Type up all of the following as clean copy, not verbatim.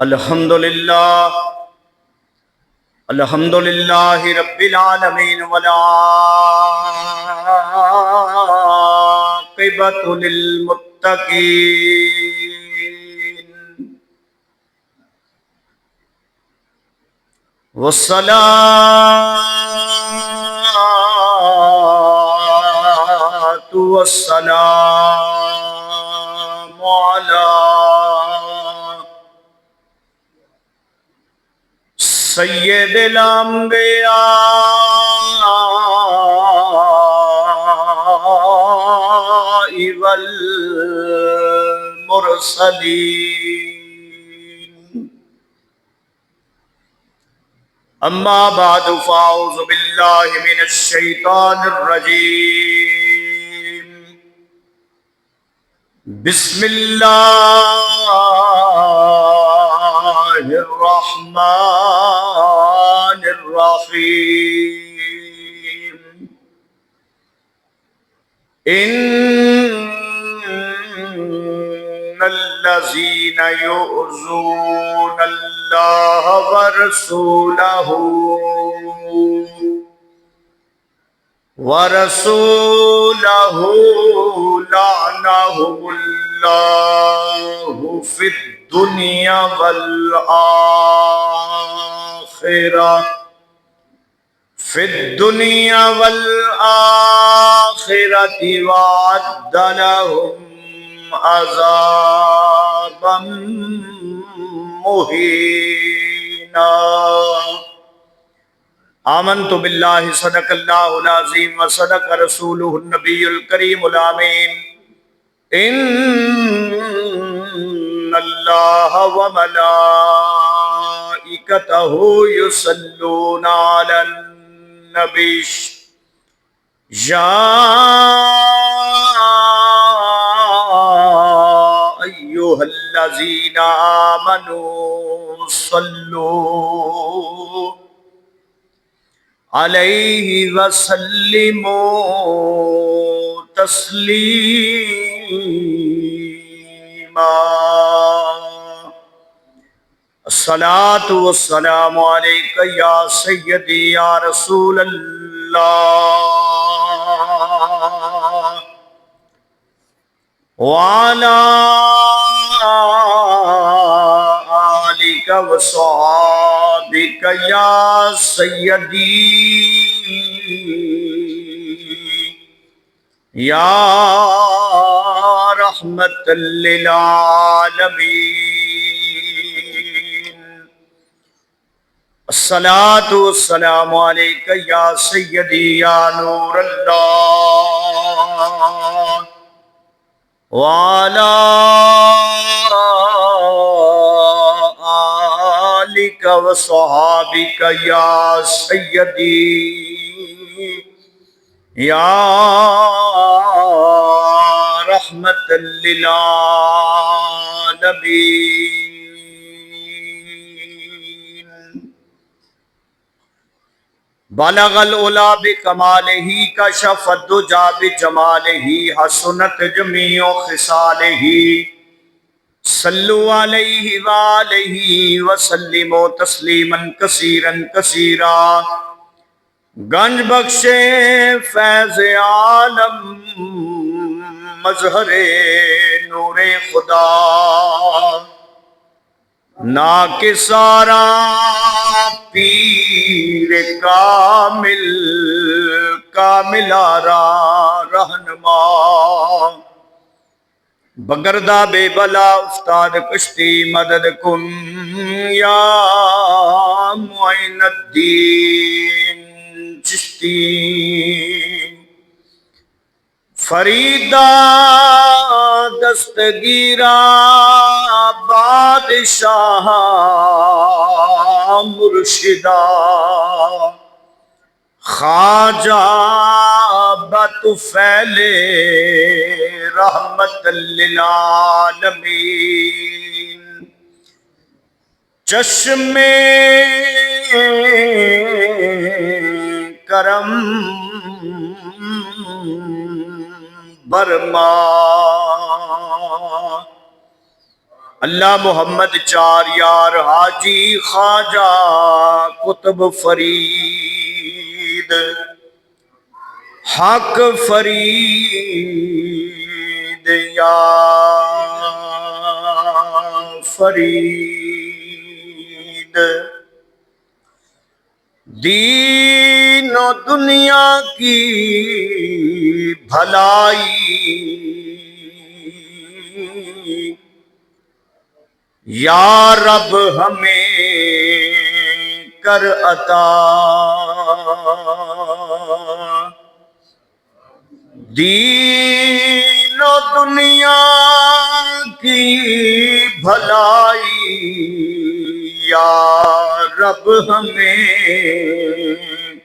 अल्हम्दुलिल्लाह अल्हम्दुलिल्लाहि रब्बिल आलमीन वला आक़िबतु लिल मुत्तक़ीन वस्सलातु वस्सलामु अला सय्यिदिल अंबिया वल मुरसलीन अम्मा बादु फ़अऊज़ु बिल्लाहि मिनश शैतानिर रजीम बिस्मिल्लाहिर रहमानिर रहीम इन्नल्लज़ीना युअ्ज़ूनल्लाह व रसूलहू लअनहुमुल्लाहु फिद्दुनिया वल आखिरति वअद्द लहुम अज़ाबन मुहीना। आमन्तु बिल्लाहि सदक़ल्लाहुल अज़ीम व सदक़ रसूलुहुन नबियुल करीमुल आमीन। इन्नल्लाह व मलाइकतहु युसल्लूना अलन नबी या अय्युहल्लज़ीना आमनू सल्लू अलैहि वसल्लिमू तस्लीमा। अस्सलातु वस्सलामु अलैका या सय्यदी या रसूल अल्लाह व अला आलिका व सहाबिका या सय्यदी या रहमतल लिल आलमीन। अस्सलातु वस्सलामु अलैका या सय्यदी या नूरल्लाह व अला आलिका व सहाबिका या सय्यदी या रहमतल लिल आलमीन। बलगल उला बिकमालिही कशफद दुजा बिजमालिही हसनत जमीउ खिसालिही सल्लु अलैहि व आलिहि वसल्लिमु तस्लीमन कसीरन कसीरा। गंज बख्शे फैज़ आलम मजहरे नूरे खुदा ना के सारा पीर कामिल कामिलारा रहनमा बगरदा बेबला उस्ताद कश्ती मदद कुन या मुइनुद्दीन चिश्ती फरीदा दस्तगीरा बादशाह मुर्शिदा ख्वाजा बतुफैले रहमतल लिल आलमीन। चश्मे करम बरमा अल्लाह मोहम्मद चार यार हाजी ख्वाजा कुतुब फरीद हक फरीद या फरीद। दीनो दुनिया की भलाई या रब हमें कर अता। दीनो दुनिया की भलाई या रब हमें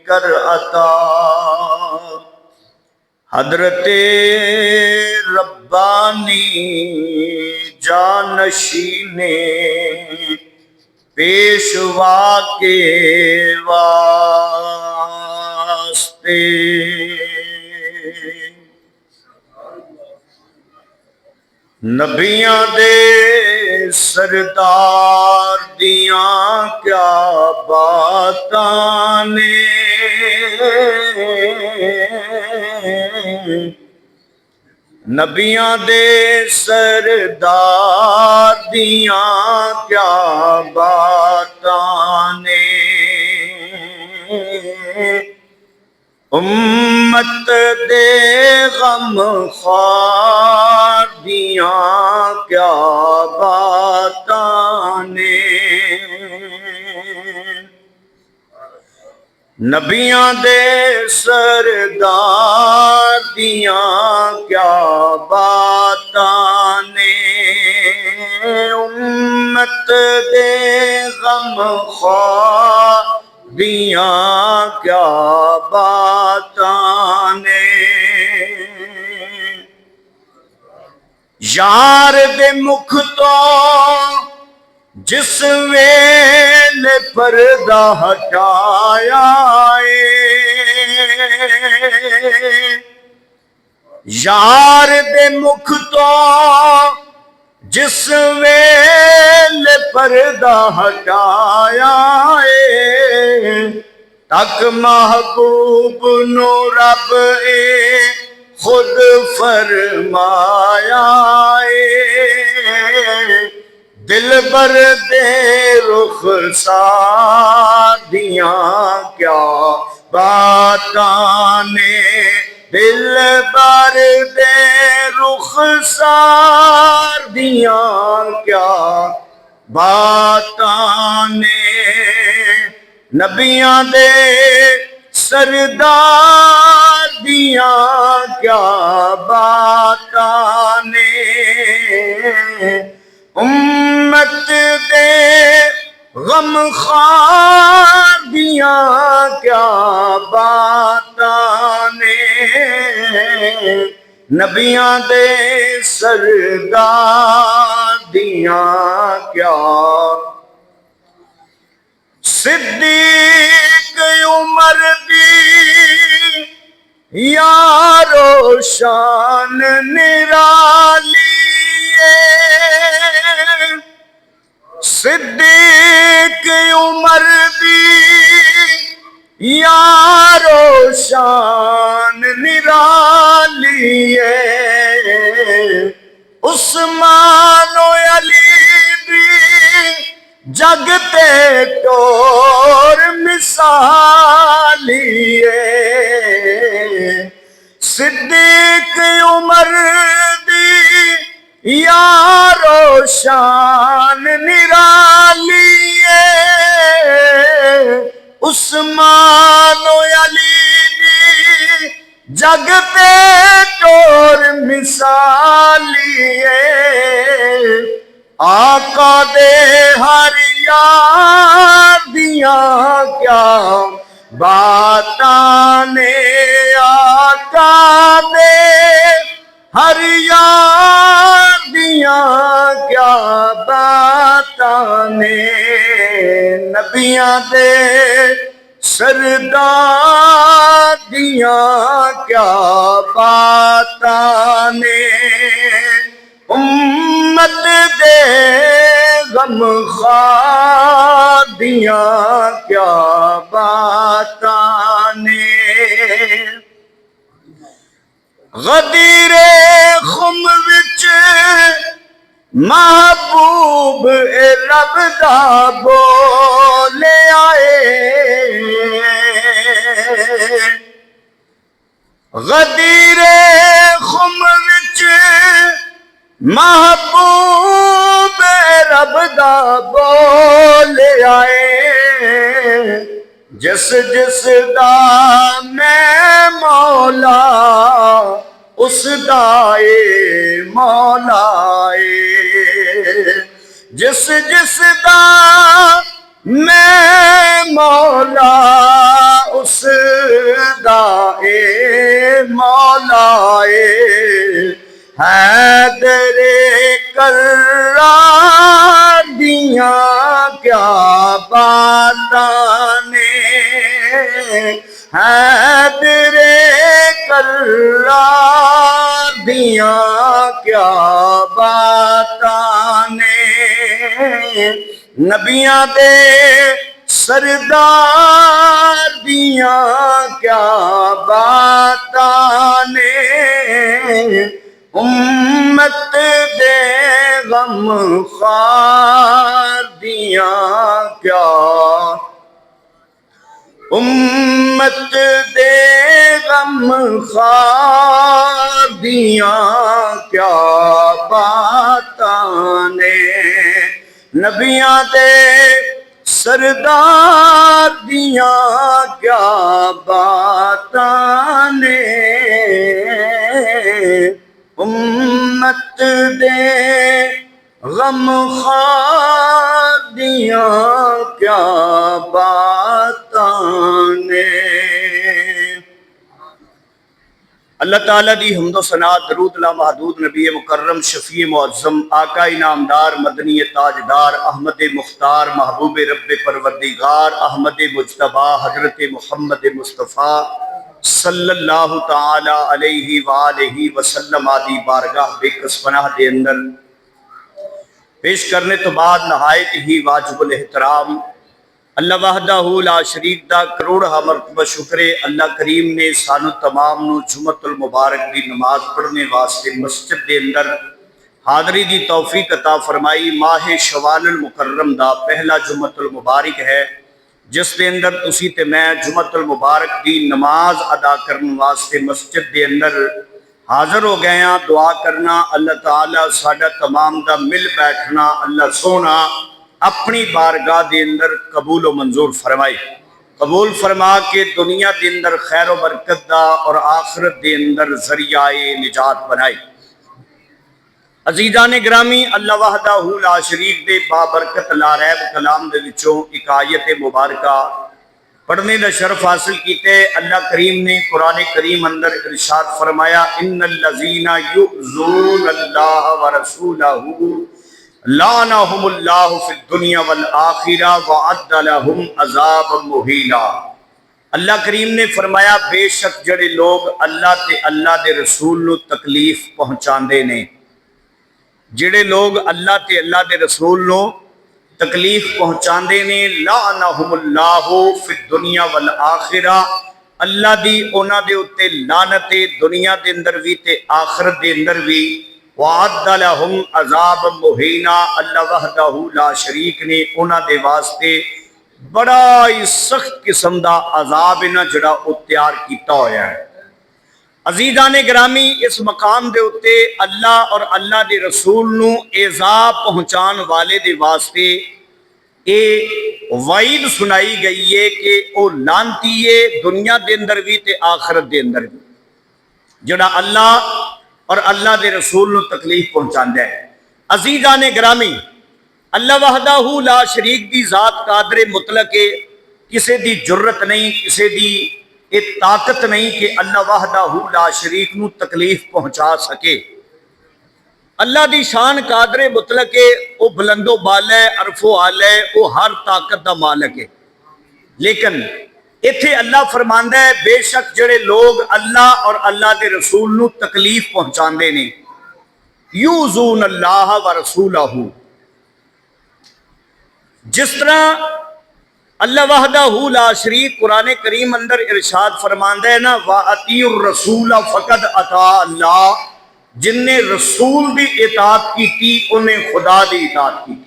कर अता। हजरते रब्बानी जानशीने पेशवा के वास्ते नबियां दे सरदार दियां क्या बातां ने। नबियां दे सरदार दियां क्या बातां ने। उम्मत दे गम ख्वार दियां क्या बातां ने। नबियां दे सरदार दियां क्या बातां ने। उम्मत दे गम ख्वार दियां क्या बातां ने। यार दे मुख तो जिस वेले पर्दा हटाया यार दे मुख तो जिस वेले पर्दा हटाया तक महबूब नो रब खुद फरमाया। दिल बर दे रुख सादियां क्या बातां ने। दिल बर दे रुख सादियां क्या बातां ने। नबियां दे सरदार दियां क्या बातां ने। उम्मत दे गम ख्वार दियां क्या बातां ने। नबियां दे सरदार दियां क्या। सिद्दीक उमर दी यारो शान निराली। सिद्दीक उमर दी यारो शान निराली। उस्मान अली दी जगते टोर मिसाली। सिद्दीक उमर दी यारो शान निराली। उस्मान अली दी जगते टोर मिसाली। आका दे हर यार दियां क्या बातां ने। आका दे हर यार दियां क्या बातां ने। नबियां दे सरदार दियां क्या बातां ने। उम्मत दे गम ख़ार दिया क्या बातां ने, गदीरे खुम विच महबूब रब दा बोले आए, गदीरे खुम विच महबूब रब दा बोले आए, जिस जिस दा मैं मौला उस दाए मौलाए, जिस जिस दा मैं मौला उस दाए मौलाए, हैदरे कर्रार दिया क्या बातां ने, हैदरे कर्रार दिया क्या बातां ने, नबियां दे सरदार दिया क्या बातां ने, उम्मत दे गम ख़ार दिया क्या, उम्मत दे गम ख़ार दिया क्या बातां ने, नबियां दे सरदार दिया क्या बातां ने, उम्मत दे गम ख़ार दिया क्या बातां ने। अल्लाह ताला दी हम्दो सना दरूद ला महदूद नबी मुकर्रम शफी मुअज़्ज़म आका इनामदार मदनी ताजदार अहमद मुख्तार महबूब रब परवरदिगार अहमद मुज्तबा हजरत मुहम्मद मुस्तफ़ा सल्लल्लाहु ताला अलैहि वालैहि वसल्लम आदि बारगाह बेकसपनाह दे अंदर पेश करने तो बाद नहायत ही वाजिबुल एहतराम अल्लाह वहदहू ला शरीक दा करोड़ा मरतबा शुक्र है। अल्लाह करीम ने सानू तमाम नू जुमतुल मुबारक दी नमाज पढ़ने वास्ते मस्जिद के अंदर हाज़री दी तौफीक अता फरमाई। माह शवालुल मुकर्रम दा पहला जुमतुल मुबारक है, जिस दे अंदर तुसी ते मैं जुमतुल मुबारक दी नमाज अदा करने वास्ते मस्जिद के अंदर हाजिर हो गए हैं। दुआ करना अल्लाह ताला साडा तमाम दा मिल बैठना अल्लाह सोना अपनी बारगाह के अंदर कबूल व मंजूर फरमाए। कबूल फरमा के दुनिया के अंदर खैर बरकत दा और आखिरत के अंदर जरियाए निजात बनाए। अजीजा ने ग्रामी अल्लाह वहदहू ला शरीक दे बाबरकत लारैब कलाम दे विचों एक आयत मुबारका पढ़ने का शरफ हासिल किया। अल्लाह करीम ने कुरान करीम अंदर इरशाद फरमाया, इन्नल लज़ीना युज़ून अल्लाह व रसूलहू लानहुमुल्लाहु फिद दुनिया वल आखिरा व अद्द लहुम अज़ाबन मुहीना। अल्लाह करीम ने फरमाया, बेशक जड़े लोग अल्लाह ते अल्लाह दे रसूल नू तकलीफ पहुंचाते ने, जिहड़े लोग अल्लाह ते अल्लाह दे रसूल नू तकलीफ पहुंचाते ने, लानहुमुल्लाहु फिद दुनिया वल आखिरा अल्लाह दी उन्हां दे उत्ते लानत है, दुनिया दे अंदर भी ते आखिरत दे अंदर भी। वअद्द लहुम अज़ाबन मुहीना अल्लाह वहदहू ला शरीक ने उन्हां दे वास्ते बड़ा ही सख्त किस्म दा अजाब इन्हां जड़ा तैयार किया होया है। अजीज़ा ने ग्रामी इस मकाम दे उत्ते अल्लाह और अल्लाह दे रसूल नू ईज़ा पहुँचाने वाले दे वास्ते ये वाइद सुनाई गई है कि वह लानती है दुनिया के अंदर भी ते आखिरत के अंदर भी, जड़ा अल्लाह और अल्लाह के रसूल नू तकलीफ पहुँचाता है। अजीज़ा ने ग्रामी अल्लाह वहदहू ला शरीक दी जात कादरे मुतलक है, किसी दी जुर्रत नहीं, किसी दी ये ताकत नहीं कि अल्लाह वहदहू ला शरीक नू तकलीफ पहुँचा सके। अल्लाह दी शान कादरे मुतलक है, वह बुलंदो बाला है, अरफो आला है, वह हर ताकत का मालक है। लेकिन इत्थे अल्लाह फरमांदा है, बेशक जड़े लोग अल्लाह और अल्लाह के रसूल नू तकलीफ पहुँचाते ने, यूज़ून अल्लाह व रसूलहू। जिस तरह अल्लाह वहदहू ला शरीक कुरान करीम अंदर इरशाद फरमांदा है ना, व अतीउर रसूल फकद अता अल्लाह, जिन्ने रसूल की इताअत की उन्हें खुदा की इताअत की।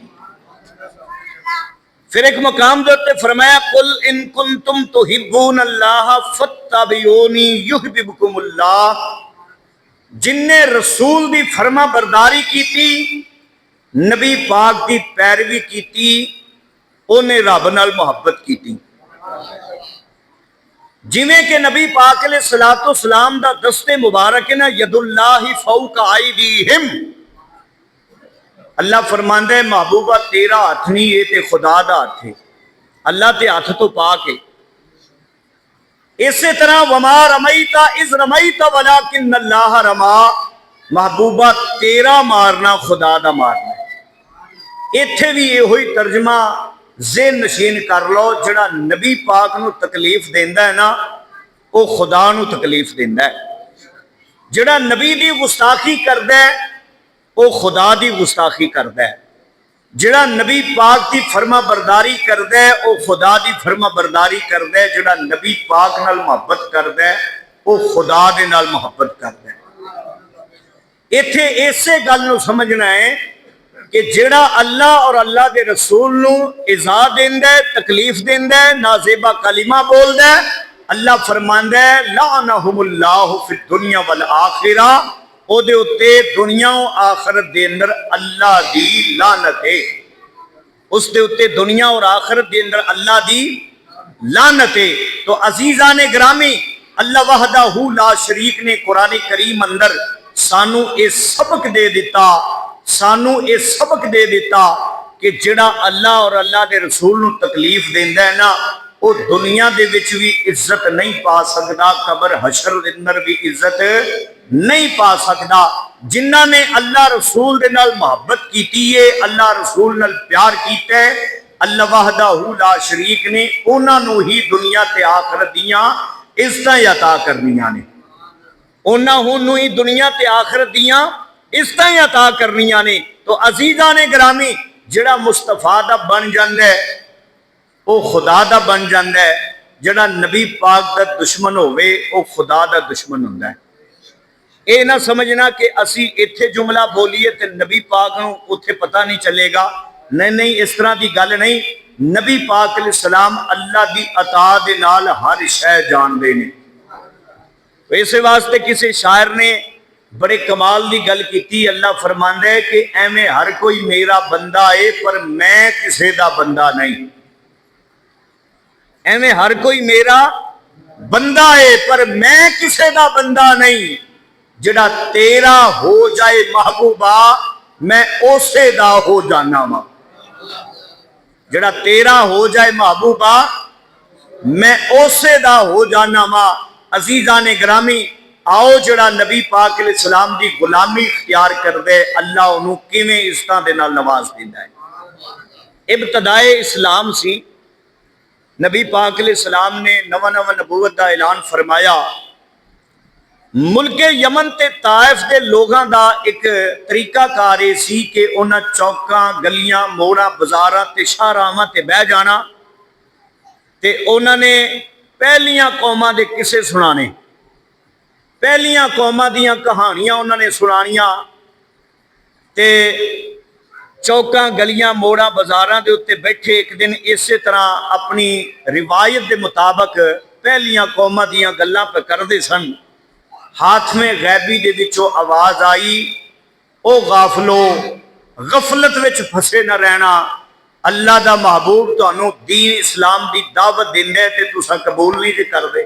फिर एक मकाम के उत्ते फरमाया, कुल इन कुंतुम तुहिब्बून अल्लाह फत्तबिऊनी युहिब्बुकुमुल्लाह। जिन्ने रसूल की फरमा बरदारी की, नबी पाक की पैरवी की, उन्हें रब नाल मुहब्बत की। जिवें कि नबी पाक अलैहिस्सलातु सलाम दा दस्ते मुबारक है ना, यदुल्लाहि फौका अयदीहिम। अल्लाह फरमांदा है, महबूबा तेरा हाथ नहीं है ते खुदा दा हाथ है, अल्लाह ते हाथ तो पाक है। इसी तरह वमा रमईता इज रमईता वलाकिन अल्लाह रमा, महबूबा तेरा मारना खुदा दा मारना। इत्थे भी यो ही तर्जमा ज़हन नशीन कर लो, जिहड़ा नबी पाक नूं तकलीफ देंदा है ना, वो खुदा नूं तकलीफ देंदा है। जिहड़ा नबी दी गुस्ताखी करदा है वो खुदा दी गुस्ताखी करदा है। जिहड़ा नबी पाक की फरमा बरदारी करदा है वो खुदा की फरमा बरदारी करदा है। जिहड़ा नबी पाक नाल मुहब्बत करदा है वो खुदा दे नाल मुहब्बत करदा है। इत्थे इसे गल नूं समझना है कि जिहड़ा अल्लाह और अल्लाह के रसूल नूं इज़ा देंदा है, तकलीफ देंदा है, नाज़ेबा कलिमा बोलदा है, अल्लाह फरमांदा है लानहुमुल्लाहु फिद दुनिया वल आखिरा, ओदे उत्ते दुनिया आखिरत दे अंदर अल्लाह दी लानत है। उस दे उत्ते दुनिया और आखिरत दे अंदर अल्लाह दी लानत है। तो अजीज़ा ने ग्रामी, अल्लाह वहदहू ला शरीक ने कुरान करीम अंदर सानू ये सबक दे दिता, सानू ये सबक दे दिता कि जिहड़ा अल्लाह और अल्लाह के रसूल नूं तकलीफ देंदा है ना, वो दुनिया दे विच भी इज्जत नहीं पा सकता, कबर हशर दे अंदर भी इज्जत नहीं पा सकता। जिन्हां ने अल्लाह रसूल दे नाल मुहब्बत कीती है, अल्लाह रसूल नाल प्यार कीता है, अल्लाह वहदहू ला शरीक ने उन्हां नूं ही दुनिया ते आखिरत दियां इज्जतां अता करनियां ने। उन्हां नूं ही दुनिया ते आखिरत दियां इज्जतां अता करनियां ने। तो अजीज़ां ने ग्रामी, जिहड़ा मुस्तफा दा बन जांदा है वो खुदा दा बन जांदा है। जिहड़ा नबी पाक दा दुश्मन होवे वो खुदा दा दुश्मन हुंदा है। ये ना समझना कि असी इत्थे जुमला बोलीए तो नबी पाक नूं उत्थे पता नहीं चलेगा। नहीं नहीं, इस तरह की गल नहीं। नबी पाक अलैहिस्सलाम अल्लाह की अता दे नाल हर शय जानते हैं। तो इस वास्ते किसी शायर ने बड़े कमाल की गल की। अल्लाह फरमांदा है कि एवें हर कोई मेरा बंदा है पर मैं किसी का बंदा नहीं। एवें हर कोई मेरा बंदा है पर मैं किसी का बंदा नहीं। जिहड़ा तेरा हो जाए महबूबा मैं उसे दा हो जाना वा। जिहड़ा तेरा हो जाए महबूबा मैं उसे दा हो जाना वा। अजीज़ा ने ग्रामी, आओ जिहड़ा नबी पाक अलैहिस्सलाम दी गुलामी इख्तियार कर दे, अल्लाह उन्होंने किवें इज्जतां दे नाल नवाज दिंदा है। इब्तदाए इस्लाम सी, नबी पाक अलैहिस्सलाम ने नवा नवा नबूवत का ऐलान फरमाया। मुल्के यमन ते ताइफ के लोगों का एक तरीकाकार ये सी कि उन्हां चौकां गलियां मोड़ां बाजारां ते शाहरावां ते बह जाना ते उन्होंने पहलियां कौमां दे किस्से सुनाने, पहलियां कौमां दियां कहानियां उन्होंने सुनानियां ते चौकां गलियां मोड़ां बाजारां दे उत्ते बैठे एक दिन इस तरह अपनी रिवायत के मुताबक पहलियां कौमां दियां गल्लां पे करदे सन। हाथ में गैबी दे विचों आवाज आई, ओ गाफलो गफलत विच फसे न रहना, अल्लाह दा महबूब तुहानू दीन इस्लाम दी दावत दिंदा ते तुसां कबूल नहीं जे करदे।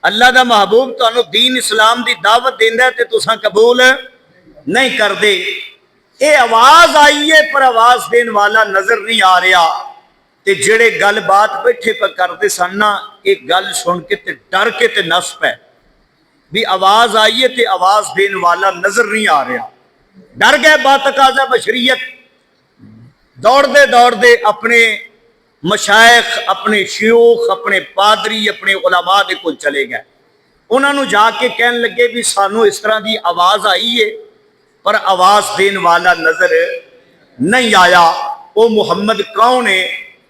अल्लाह दा महबूब तुहानू दीन इस्लाम दी दावत दिंदा ते तुसां कबूल नहीं करदे। ये आवाज आई है पर आवाज देने वाला नजर नहीं आ रहा। ते जेड़े गल बात बैठे पर करते सन ना, एक गल सुन के ते डर के ते नस पै भी आवाज आई है ते आवाज देने वाला नजर नहीं आ रहा। डर गए बातकाजा बशरियत, दौड़ते दौड़ते अपने मशाइख, अपने शयूख, अपने पादरी, अपने उलमा दे कोल चले गए। उन्होंने जाके कहन लगे भी सानू इस तरह की आवाज आई है, पर आवाज देने वाला नजर नहीं आया। वो मुहम्मद कौन है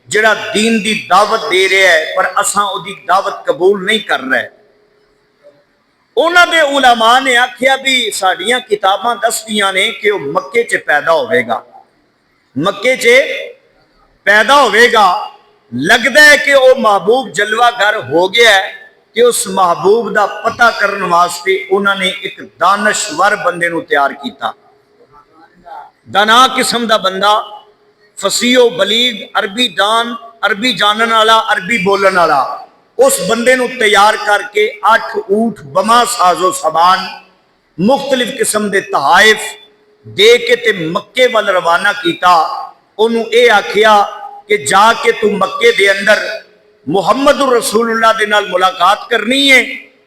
जिहड़ा दीन की दावत दे रहा है पर असां उहदी दावत कबूल नहीं कर रहे। उन्होंने उलमा ने आख्या भी साड़ियां किताबां दसदियां ने कि वह मक्के च पैदा होगा, मक्के च पैदा होगा। लगता है कि वह महबूब जलवागर हो गया है कि उस महबूब का पता करने वास्ते उन्होंने एक दानश्वर बंदे को तैयार किया। दाना किस्म का बंदा, फसीओ बलीग, अरबी दान, अरबी जानन वाला, अरबी बोलन वाला, उस बंदे को तैयार करके 8 ऊंट, बमा साजो समान, मुख्तलिफ किस्म के तहाइफ दे के ते मक्के वाल रवाना किया। उन्होंने ये आखिया कि जाके तू मक्के दे अंदर मुहम्मद रसूलुल्लाह दे नाल मुलाकात करनी है,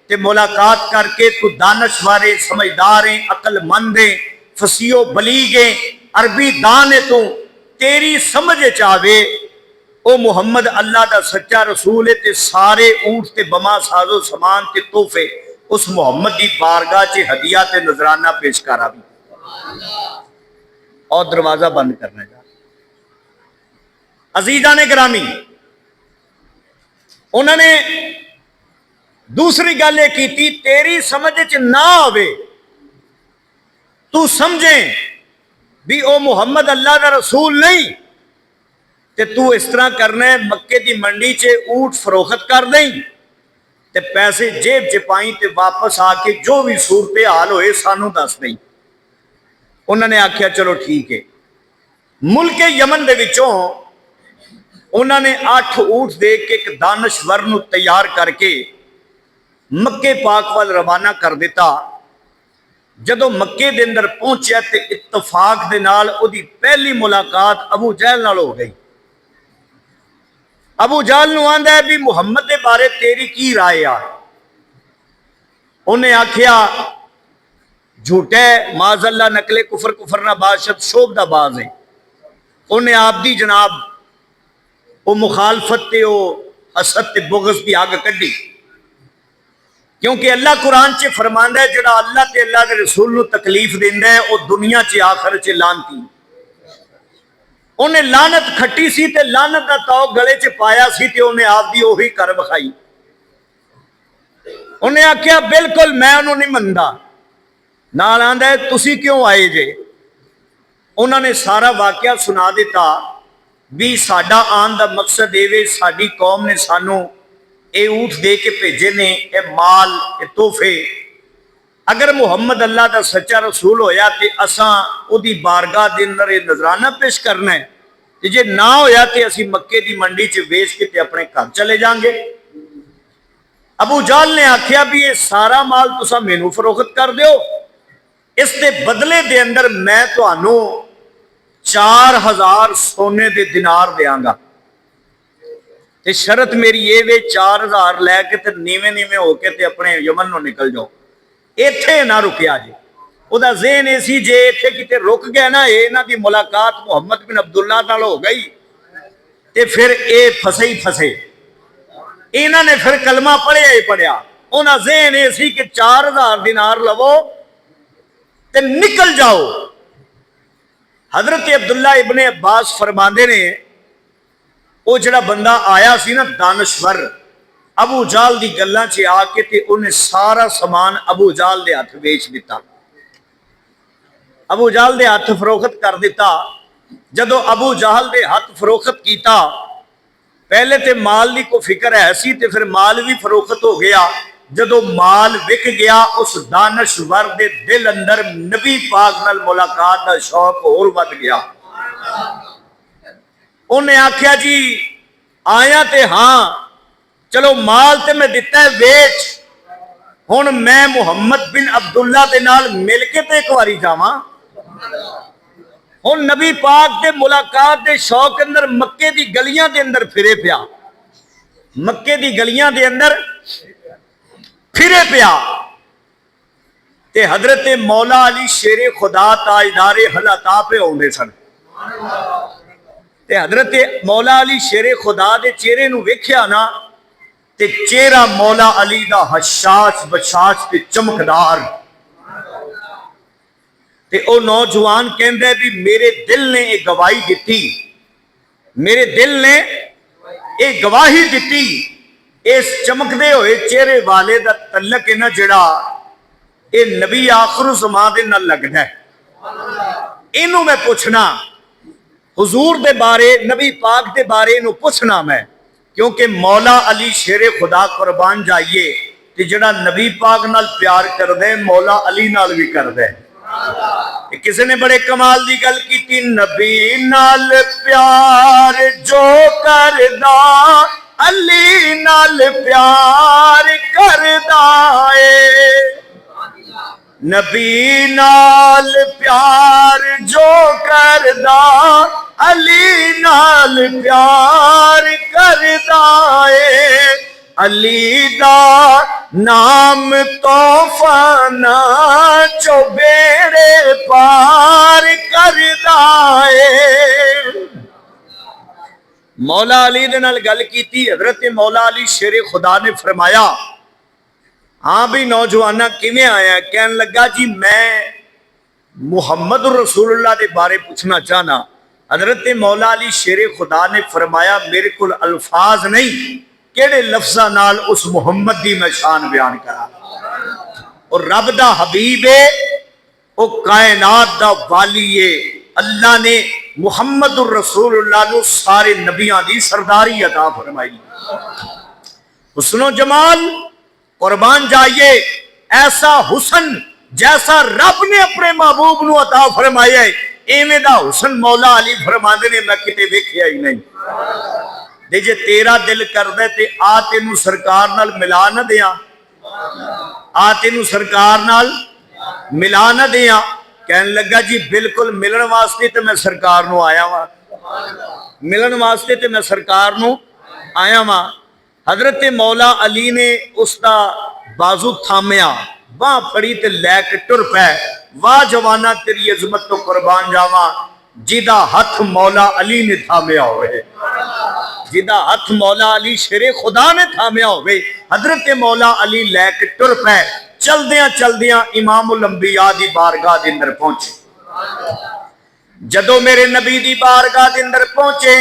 ते मुलाकात करके तू दानश्वर है, समझदार है, अकलमंद है, फसीओ बलीग है, अरबी दान है, तू तेरी समझ चावे ओ मुहम्मद अल्लाह का सच्चा रसूल है, ते सारे ऊंट ते बमा साजो समान ते तोहफे उस मुहम्मद की बारगाह च हदिया ते नजराना पेश करा भी, और दरवाजा बंद करना जा। अजीजा ने ग्रामी, उन्होंने दूसरी गल ये की, तेरी समझ च ना आवे, तू समझे भी ओ मुहम्मद अल्लाह का रसूल नहीं, ते तू इस तरह करना है, मक्के की मंडी च ऊंट फरोख्त कर दें ते पैसे जेब च पाई ते वापस आके जो भी सूरत हाल होए सानू दस दें। उन्होंने आख्या चलो ठीक है। मुल्क यमन दे विचों उन्होंने 8 ऊंट दे के एक दानश्वर को तैयार करके मक्के पाक वाल रवाना कर दिता। जदों मक्के दे अंदर पहुंचा तो इत्तफाक दे नाल उहदी पहली मुलाकात अबू जहल नाल हो गई। अबू जहल नूं आंदा है भी मुहम्मद के बारे तेरी की राय आ? उन्हें आख्या झूठा है, माजल्ला नकले कुफर, कुफर ना बादशत शोभ दा बाज है। उन्हें आपदी जनाब वो मुखालफत ते वो हसद ते बुग़्ज़ की अग कढ़ी, क्योंकि अल्लाह कुरान च फरमांदा है जिहड़ा अल्लाह ते अल्लाह के रसूल नूं तकलीफ दिंदा है वो दुनिया च आखिरत च लानती। उन्हें लानत खट्टी सी ते लानत का तौ गले च पाया सी ते उन्हें आपदी ओही कर विखाई। उन्हें आख्या बिल्कुल मैं उन्होंने नहीं मनदा। नाल आंदा है तुसी क्यों आए जे? उन्होंने सारा वाकया सुना दिता भी साडा आन का मकसद ये, साडी कौम ने सानू ये ऊंट दे के भेजे ने, ये माल, ये तोहफे। अगर मुहम्मद अल्लाह का सच्चा रसूल होया तो असां उहदी बारगाह दे अंदर ये नजराना पेश करना है, ते जे ना होया तो असीं मक्के की मंडी च वेच के ते अपने घर चले जाएंगे। अबू जहल ने आख्या भी ये सारा माल तुसां मैनू फरोख्त कर दो, इसके बदले दे अंदर मैं तुहानू 4000 सोने के दिनार देंगा, ते शरत मेरी ये वे 4000 लैके ते नीवे नीवे होके ते अपने यमन नूं निकल जाओ, इत्थे ना रुकिया जे। उहदा ज़हन ये सी जे इत्थे किते रुक गया ना, इन्हां दी मुलाकात मुहम्मद बिन अब्दुल्ला नाल हो गई ते फिर ये फसे ही फसे। इन्हां ने फिर कलमा पढ़िया ही पढ़िया। उन्हां ज़हन ये सी कि 4000 दिनार लवो ते निकल जाओ। हजरत अब्दुल्ला इब्ने अब्बास फरमाते ने वो जिहड़ा बंदा आया सी ना दानश्वर, अबू जहल दी गल्लां च आके ते उन्हें सारा समान अबू जहल दे हथ बेच दिता, अबू जहल दे हथ फरोख्त कर दिता। जदों अबू जहल दे हथ फरोख्त किया, पहले तो माल की कोई फिक्र है सी ते फिर माल भी फरोख्त हो गया। जदों माल विक गया, उस दानश्वर दे दिल अंदर नबी पाक नाल मुलाकात का शौक होर वध गया। उन्हें आख्या जी आया ते हाँ, चलो माल ते मैं दिता है वेच, हुण मैं मुहम्मद बिन अब्दुल्ला दे नाल मिल के ते एक बारी जावां। हुण नबी पाक दे मुलाकात दे शौक अंदर मक्के दी गलियां दे अंदर फिरे पिया, मक्के दी गलियां दे अंदर फिरे पिया। ते हजरत मौला अली शेरे खुदा ताजदारे हलाता पे आउंदे सन। ते हजरत मौला अली शेरे खुदा दे चेहरे नूं वेख्या ना ते चेहरा मौला अली दा हशाश बशाश ते चमकदार। ते ओ नौजवान कहंदा भी मेरे दिल ने एक गवाही दी, मेरे दिल ने एक गवाही दी। इस चमकदे हुए चेहरे वाले दा तल्लक है ना जिहड़ा ये नबी आखिर ज़मान दे नाल लगदा है। इनू मैं पूछना हुजूर दे बारे, नबी पाक दे बारे इनू पूछना मैं, क्योंकि मौला अली शेरे खुदा कुर्बान जाइए ते जिहड़ा नबी पाक नाल प्यार करदा है मौला अली नाल भी करदा है। किसी ने बड़े कमाल की गल की, नबी नाल प्यार जो करदा अली नाल प्यार करदा है। नबी नाल प्यार जो करदा अली नाल प्यार करदा है। अली दा नाम तोहफा ना चो बेड़े पार करदा है। मौला अली दे नाल गल कीती। हजरत मौला अली शेरे खुदा ने फरमाया, हाँ भी नौजवाना किवें आया? कहन लगा जी मैं मुहम्मद रसूलुल्लाह के बारे पूछना चाहना। हजरत मौला अली शेरे खुदा ने फरमाया मेरे को अल्फाज नहीं, केड़े लफ्ज़ां नाल उस मुहम्मद की मैं शान बयान करा। और रब दा हबीब है, वो कायनात दा वाली है। अल्लाह ने मुहम्मद रसूलुल्लाह नू सारे नबियां दी सरदारी अता फरमाई। हुस्नो जमाल कुर्बान जाइए, ऐसा हुसन जैसा रब ने अपने महबूब नू अता फरमाया है, इवें दा हुसन मौला अली फरमांदे ने मैं किते वेखिया ही नहीं। दे जे तेरा दिल करदा ते आ तेनू सरकार नाल मिला न दिया, आ तेनू सरकार नाल मिला न दिया। कहन लगा जी बिल्कुल मिलन वास्ते तो मैं सरकार नू आया वा, मिलन वास्ते तो मैं सरकार नू आया वा। हजरत मौला अली ने उसका बाजू थामिया, बाह फड़ी ते लैके टुर पै। वाह जवाना तेरी अजमत तो कुर्बान जावा, जिदा हथ मौला अली ने थामिया होवे, जिदा हथ मौला अली शेरे खुदा ने थामिया होवे। हजरत मौला अली लैके टुर पै। चलदियां चलदियां इमामुल अंबिया दी बारगाह दे अंदर पहुंचे। जदों मेरे नबी दी बारगाह दे अंदर पहुंचे,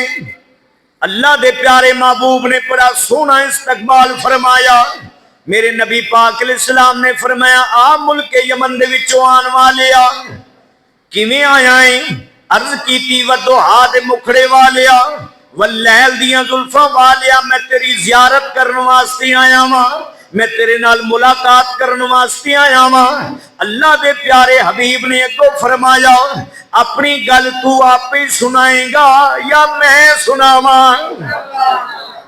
अल्लाह दे प्यारे महबूब ने बड़ा सोहना इस्तकबाल फरमाया। मेरे नबी पाक अलैहिस्सलाम ने फरमाया, आ मुल्क यमन दे विचों आन वालिया किवें आया है? अर्ज कीती वदोहा दे मुखड़े वालिया, वलैल दियां जुल्फां वालिया, मैं तेरी जियारत करने वास्ते आया वां, मैं तेरे नाल मुलाकात करने वास्ते आया वां। अल्लाह दे प्यारे हबीब ने अगों फरमाया, अपनी गल तू आप ही सुनाएगा या मैं सुनावां?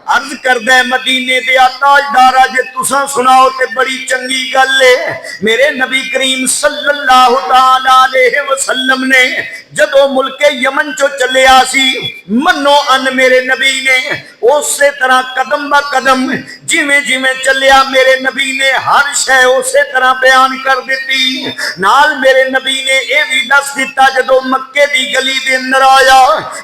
अर्ज करदा है मदीने दे ताजदारा जे तुसां सुनाओ ते बड़ी चंगी गल है। मेरे नबी करीम सल्लल्लाहु तआला अलैहि वसल्लम ने जदों मुल्क यमन चो चलिया सी, मनो अन मेरे नबी ने उसे तरह कदम ब कदम जिमें जिमें चलिया मेरे नबी ने हर शय उसे तरह बयान कर दी। नाल मेरे नबी ने यह भी दस दिता, जदों मक्के दी गली दे अंदर आया,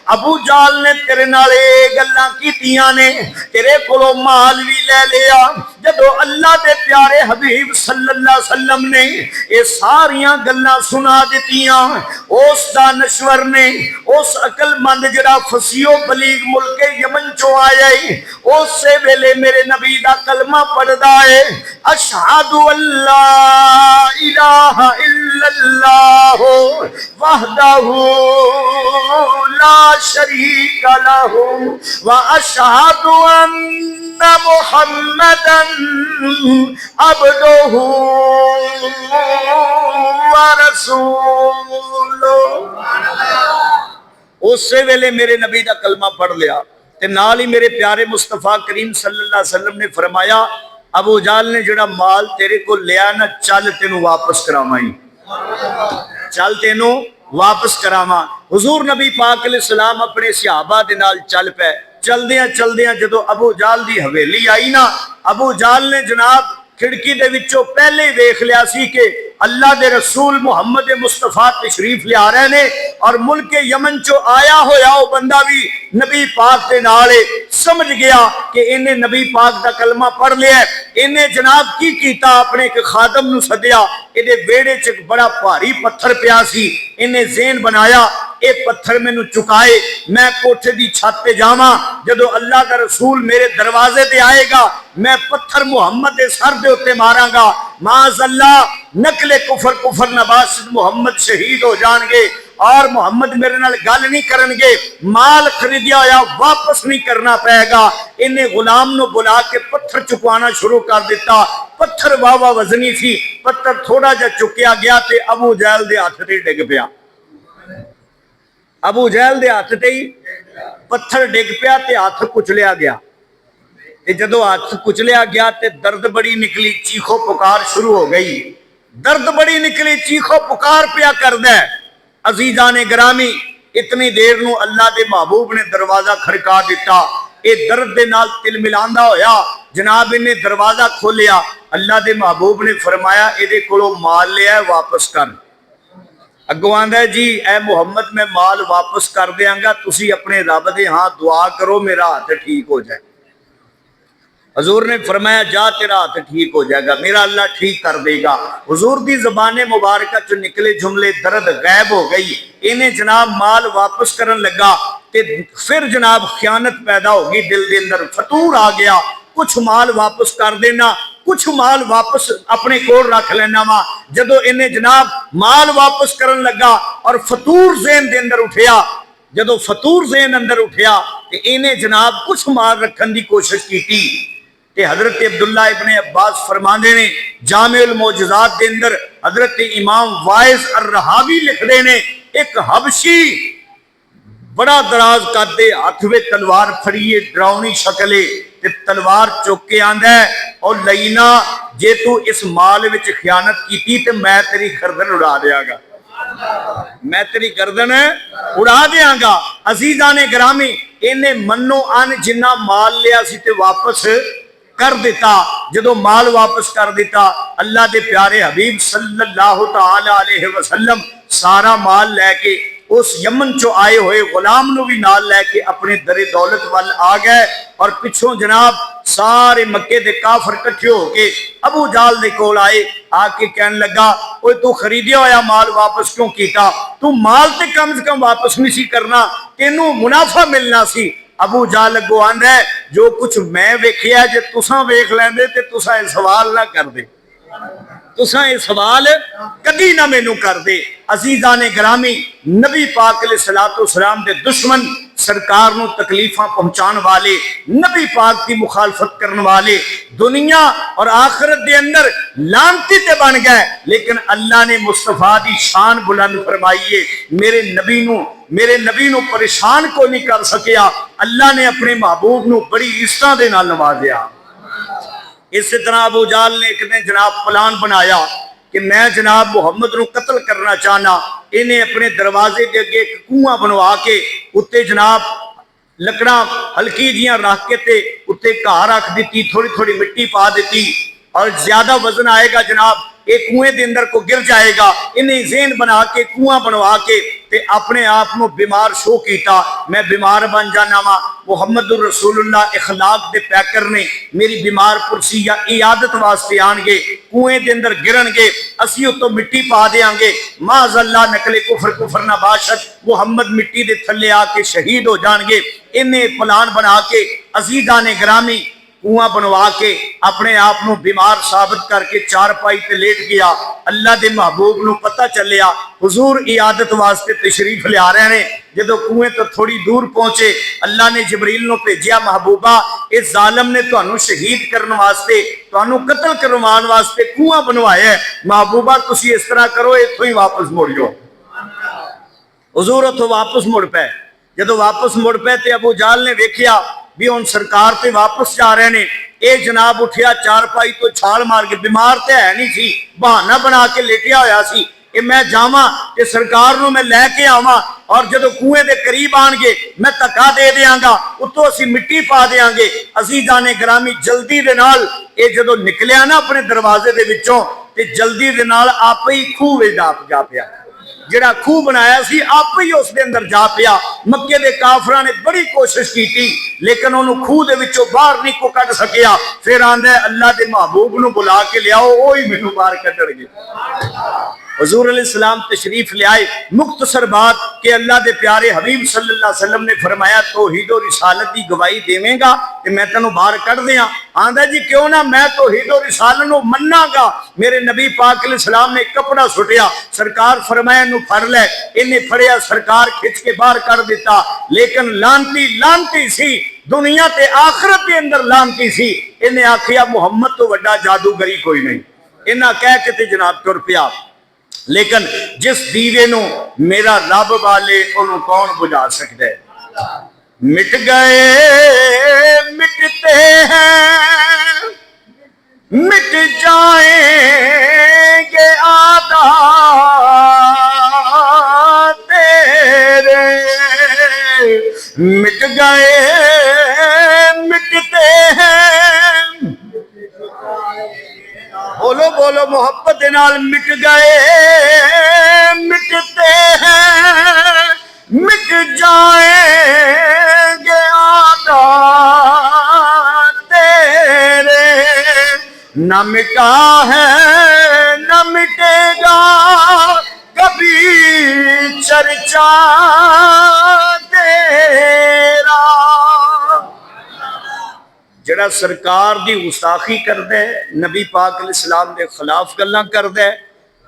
अबू जाल ने तेरे नाल गल्लां कीतियां ने, तेरे कोलों माल भी ले लिया। जदों अल्लाह दे प्यारे हबीब सल्लल्लाहु अलैहि वसल्लम ने ये सारियां गल्लां सुना दित्तियां, उस दानश्वर ने, उस अकलमंद जिहड़ा फसीओ बलीग मुल्क यमन चो आया है, उस वेले मेरे नबी दा कलमा पढ़दा है, अशहदु अल्ला इलाहा इल्लल्लाह वहदहू ला शरीक लहू व अशहदु अन्ना मुहम्मदन अब्दुहू व रसूलुहू। उस वेले मेरे नबी का कलमा पढ़ लिया ते नाल ही मेरे प्यारे मुस्तफा करीम सल्लल्लाहु अलैहि वसल्लम ने फरमाया, अबू जाल ने जिहड़ा माल तेरे को लिया ना, चल तेनू वापस करावाई, चल तेनू वापस करावा। हुजूर नबी पाक अलैहिस्सलाम अपने सहाबा दे नाल चल पे। चलदियां चलदियां जदों अबू जाल दी हवेली आई ना, अबू जाल ने जनाब खिड़की दे विचों पहले ही वेख लिया सी कि अल्लाह दे रसूल मुहम्मद मुस्तफा तशरीफ लिया रहे ने और मुल्क यमन चो आया होया वो बंदा भी नबी पाक दे नाल समझ गया कि इन्हें नबी पाक दा कलमा पढ़ लिया। इन्हें जनाब की कीता, अपने एक खादम नूं सद्या, इहदे वेड़े च एक बड़ा भारी पत्थर पिया सी। इन्हें ज़हन बनाया ये पत्थर मैनू चुकाए, मैं कोठे दी छत पे जावां, जदों अल्लाह दा रसूल मेरे दरवाजे ते आएगा मैं पत्थर मुहम्मद दे सर दे उत्ते मारांगा। माज़अल्लाह नकले कुफर कुफर नबाश मुहम्मद शहीद हो जाएंगे और मुहम्मद मेरे नाल गल नहीं करनगे, माल खरीदिया होया वापस नहीं करना पएगा। इन्हें गुलाम नूं बुला के पत्थर चुकवाना शुरू कर दिता। पत्थर वावा वजनी सी, पत्थर थोड़ा जा चुकिया गया ते अबू जहल दे हाथ ते डिग पिया। अबू जहल दे हाथ ते ही पत्थर डिग पिया ते हाथ कुचलिया गया। जदों हाथ कुचलिया गया ते दर्द बड़ी निकली, चीखो पुकार शुरू हो गई। दर्द बड़ी निकली, चीखो पुकार पिया करदा। अजीजा ने ग्रामी इतनी देर नूं अल्लाह दे महबूब ने दरवाजा खड़का दिता। ये दर्द दे नाल तिल मिलांदा होया जनाब इन्हें दरवाजा खोलिया। अल्लाह दे महबूब ने फरमाया इहदे कोलों माल लिया वापस कर। अगों आंदा है जी ए मुहम्मद मैं माल वापस कर देंगा, तुसी अपने रब दे हां दुआ करो मेरा हाथ ठीक हो जाए। हुजूर ने फरमाया जा तेरा हाथ ठीक हो जाएगा, मेरा अल्लाह ठीक कर देगा। हुजूर दी ज़बाने मुबारक चो निकले जुमले दर्द गायब हो गई। इन्हें जनाब माल वापस करन लगा ते फिर जनाब खयानत पैदा होगी, दिल के अंदर फतूर आ गया। कुछ माल वापस कर देना, कुछ माल वापस अपने कोल रख लेना वा। जदों इन्हें जनाब माल वापस करन लगा और फतूर ज़हन दे अंदर उठिया, जदों फतूर ज़हन अंदर उठिया ते इन्हें जनाब कुछ माल रखन दी कोशिश की। हजरत अब्दुल्ला इब्ने अब्बास फरमाते ने जामिउल मौजज़ात के अंदर हजरत इमाम वाइस अर-रहावी लिखते ने एक हबशी बड़ा दराज करते हाथ में तलवार फड़िए डरावनी शक्ले ते तलवार चुक के आंदा है और लईना जे तू इस माल विच खयानत की ते मैं तेरी गर्दन उड़ा देंगा, मैं तेरी गर्दन उड़ा देंगा। अजीजा ने ग्रामी इन्हें मनो अन जिन्ना माल लिया सी ते वापस कर दिता। जदों माल वापस कर दिता अल्लाह दे प्यारे हबीब सल्लल्लाहु तआला अलैहि वसल्लम सारा माल लैके उस यमन चो आए हुए गुलाम नूं भी नाल लैके अपने दरे दौलत वाल आ गए और पिछों जनाब सारे मक्के दे काफर इकट्ठे होके अबू जाल दे कोल आए। आके कहन लगा ओए तू खरीदिया होया माल वापस क्यों कीता? तू माल ते कम से कम वापस नहीं सी करना, तेनू मुनाफा मिलना सी। अबू जाल अगो आंदा है जो कुछ मैं वेखिया जे तुसां वेख लैंदे ते तुसां इह सवाल ना करदे, तुसां इह सवाल कदी ना मैनू करदे। अजीजा ने ग्रामी नबी पाक अलैहिस्सलातु वस्सलाम दे दुश्मन सरकार नूं तकलीफां पहुंचाने वाले, नबी पाक की मुखालफत करने वाले दुनिया और आखिरत के अंदर लानती ते बन गए, लेकिन अल्लाह ने मुस्तफा की शान बुलंद फरमाई है। मेरे नबी नूं परेशान को नहीं कर सकिया। अल्लाह ने अपने महबूब नूं बड़ी इज्जत दे नाल नवाजिया। इस तरह अबू जाल ने एक दिन जनाब प्लान बनाया कि मैं जनाब मुहम्मद नूं कत्ल करना चाहना। इन्हें अपने दरवाजे के अगे एक कुआं बनवा के उत्ते जनाब लकड़ा हल्की जियां रख के ते उत्ते घाह रख दी, थोड़ी थोड़ी मिट्टी पा दी और ज्यादा वजन आएगा जनाब एक कुएं के अंदर को गिर जाएगा। इन्हें ज़हन बना के कुआं बनवा के ते अपने आप को बीमार शो किया, मैं बीमार बन जाना वा। मुहम्मदुर रसूलुल्लाह इखलाक दे पैकर ने मेरी बीमार पुरसी या इयादत वास्ते आएंगे, कुएं के अंदर गिरनगे, असी उतो मिट्टी पा देंगे। माज़अल्लाह नकले कुफर कुफर नबाशत मुहम्मद मिट्टी के थले आके शहीद हो जाएंगे। इन्हें प्लान बना के अजीजा ने ग्रामी कुआं बनवा के अपने आप को बीमार साबित करके चारपाई ते लेट गया। अल्लाह के महबूब को पता चलिया हुजूर इयादत वास्ते तशरीफ लिया रहे हैं। जदों कुएं तो थोड़ी दूर पहुंचे अल्लाह ने जिबरील को भेजिया, महबूबा इस जालिम ने तुहानू शहीद करने वास्ते तुहानू कत्ल करवाने वास्ते कुआं बनवाया है, महबूबा तुसी इस तरह करो इत्थों ही वापस मुड़ जाओ। हुजूर उथों वापस मुड़ पे। जदों वापस मुड़ पे ते अबू जाल ने वेखिया भी हुण सरकार ते वापस जा रहे ने। ये जनाब उठिया चारपाई तो छाल मार के, बीमार तो है नहीं सी, बहाना बना के लेटिया होया सी। कि मैं जावा ते सरकार नूं मैं लैके आवां और जदों कुएं दे करीब आणगे मैं धक्का दे देंगा, उत्तों असीं मिट्टी पा देंगे। अजीज़ जाने ग्रामी जल्दी दे नाल ये जदों निकलिया ना अपने दरवाजे दे विचों ते जल्दी दे नाल आपे ही खूह विच जा पिया। जिहड़ा खूह बनाया सी आपे ही उस दे अंदर जा पिया। मक्के दे काफरां ने बड़ी कोशिश की लेकिन उन्होंने खूह दे विचों बाहर नहीं को कढ सकिया। फिर आंदा अल्लाह दे महबूब नूं बुला के लियाओ, वो ही मैनूं बाहर कढणगे। हुजूर अलैहिस्सलाम तशरीफ ले आए। मुख्तसर बात कि अल्लाह के प्यारे हबीब सल्लल्लाहु अलैहि वसल्लम ने फरमाया तौहीद और रिसालत की गवाही देवेगा तो मैं तेनों बाहर कढ़ दियां। आंदा जी क्यों ना, मैं तौहीद और रिसालत को मन्नागा। मेरे नबी पाक अलैहिस्सलाम ने कपड़ा सुटिया, सरकार फरमाया नूं फड़ लै। इन्हें फड़िया, सरकार खिंच के बाहर कर दिता। लेकिन लानती लानती सी, दुनिया ते आखिरत के अंदर लानती सी। इन्हें आखिया मुहम्मद तो वड्डा जादूगरी कोई नहीं। इन्हां कह के ते जनाब तुर पिया। लेकिन जिस दीवे नूं मेरा रब वाले उन्होंने कौन बुझा सकता है। मिट गए मिटते हैं, मिट जाएंगे आदा तेरे। मिट गए मिटते हैं, बोलो बोलो मोहब्बत के नाल। मिट गए मिटते हैं, मिट जाएंगे आदा तेरे। न मिटा है न मिटेगा कभी चर्चा तेरा। जड़ा सरकार की गुस्ताखी करता है, नबी पाक अलैहिस्सलाम के खिलाफ गल्लां करता है,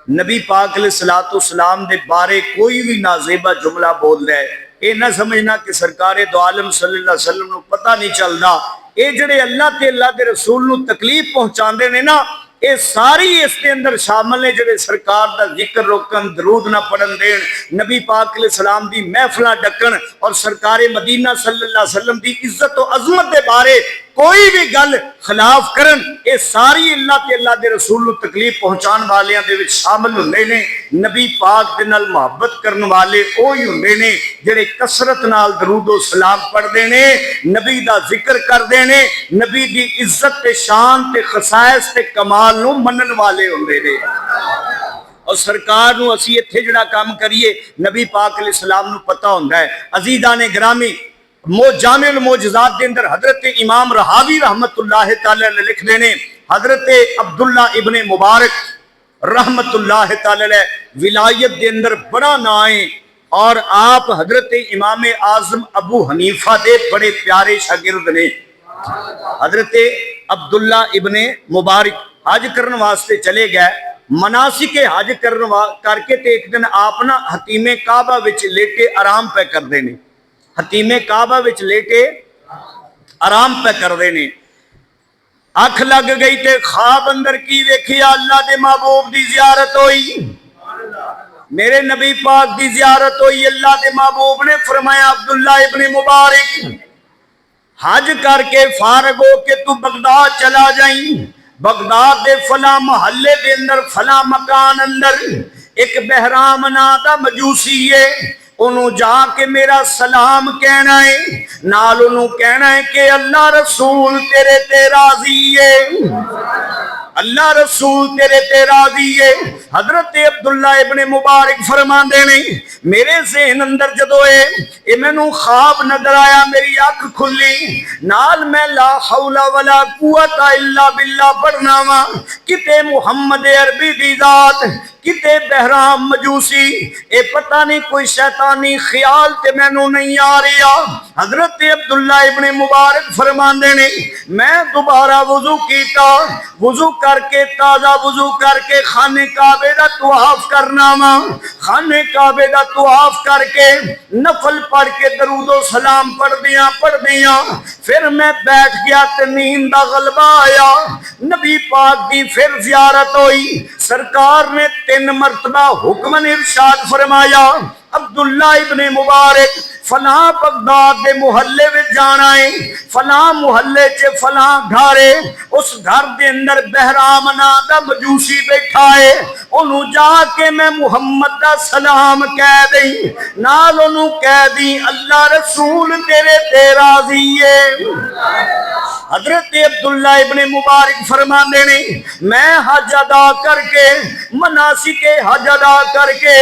नबी पाक अलैहिस्सलाम के बारे कोई भी नाजेबा जुमला बोलता है, ये ना समझना कि सरकार दो आलम सल्लल्लाहु अलैहि वसल्लम को पता नहीं चलता। ये जड़े अल्लाह ते अल्लाह के रसूल को तकलीफ पहुंचाते हैं ना, ये सारी इसके अंदर शामिल ने। जड़े सरकार का जिक्र रोकन, दरूद ना पढ़न देन, नबी पाक अलैहिस्सलाम की महफिल ढकन और सरकार मदीना सल्लल्लाहु अलैहि वसल्लम की इज्जत और अजमत के बारे कोई भी गल खिलाफ करन, ये सारी अल्लाह के अल्लाह के रसूल को तकलीफ पहुंचाने वालियां दे विच शामिल हुंदे ने। नबी पाक दे नाल मुहब्बत करने वाले ओही हुंदे ने जिहड़े कसरत नाल दरूद और सलाम पढ़दे ने, नबी दा जिक्र करदे ने, नबी दी इज्जत ते शान ते खसाइस ते कमाल नूं मनन वाले हुंदे ने। और सरकार नूं असीं इत्थे जिहड़ा काम करिए नबी पाक अलैहिस्सलाम नूं पता हुंदा है। अजीज़ाने ग्रामी जामिउल मोजज़ात के अंदर हजरत इमाम रहावी रहमतुल्लाह तआला अलैह लिखते हैं, हजरत अब्दुल्ला इब्ने मुबारक रहमतुल्लाह तआला अलैह विलायत के अंदर बड़ा ना है और आप हजरत इमाम आजम अबू हनीफा के बड़े प्यारे शागिर्द ने। हजरत अब्दुल्ला इब्ने मुबारक हज करने वास्ते चले गए। मनासिक हज करके ते एक दिन आप ना हतीमे काबा विच लेटे आराम पे करते हैं। हतीमे काबा विच लेटे आराम पे करते हैं। अख लग गई ते ख्वाब अंदर की वेखिया, अल्लाह के महबूब की जियारत हुई, मेरे नबी पाक की जियारत हुई। अल्लाह के महबूब ने फरमाया अब्दुल्ला इब्ने मुबारक हज करके फारग हो के तू बगदाद चला जाई। बगदाद के फला महल्ले के अंदर फला मकान अंदर एक बहराम ना दा मजूसी है, उन्हों जाके मेरा सलाम कहना है, नाल उन्हों कहना है कि अल्लाह रसूल तेरे ते राजी है, अल्लाह रसूल तेरे ते राजी है। हजरत अब्दुल्ला इब्ने मुबारक फरमाते ने मेरे ज़हन अंदर जदों ये मैनू ख्वाब नजर आया, मेरी अख खुली, नाल मैं ला हौला वला कुव्वता इल्ला बिल्ला पढ़ना वा, किते मुहम्मद अरबी दी जात, किते बहराम मजूसी, ये पता नहीं कोई शैतानी ख्याल ते मैनू नहीं आ रहा। हजरत अब्दुल्ला इब्ने मुबारक फरमाते ने मैं दोबारा वुजू किया, वुजू करके ताजा वुजू करके खाने काबे दा तवाफ करना वा, खाने काबे दा तवाफ करके नफल पढ़ के दरूदो सलाम पढ़ दिया फिर मैं बैठ गया ते नींद दा गलबा आया। नबी पाक की फिर जियारत हुई। सरकार ने 3 मरतबा हुक्मन इरशाद फरमाया अब्दुल्ला इब्ने मुबारक फलां बगदाद के मुहल्ले में जाना है, फलां मुहल्ले च फलां घर है, उस घर के अंदर बहराम ना दा मजूसी बैठा है, ओनू जाके मैं मुहम्मद दा सलाम कह दई, नाल ओनू कह दी अल्लाह रसूल तेरे ते राजी है। हजरत अब्दुल्ला इब्ने मुबारक फरमाते ने मैं हज अदा करके मनासिके हज अदा करके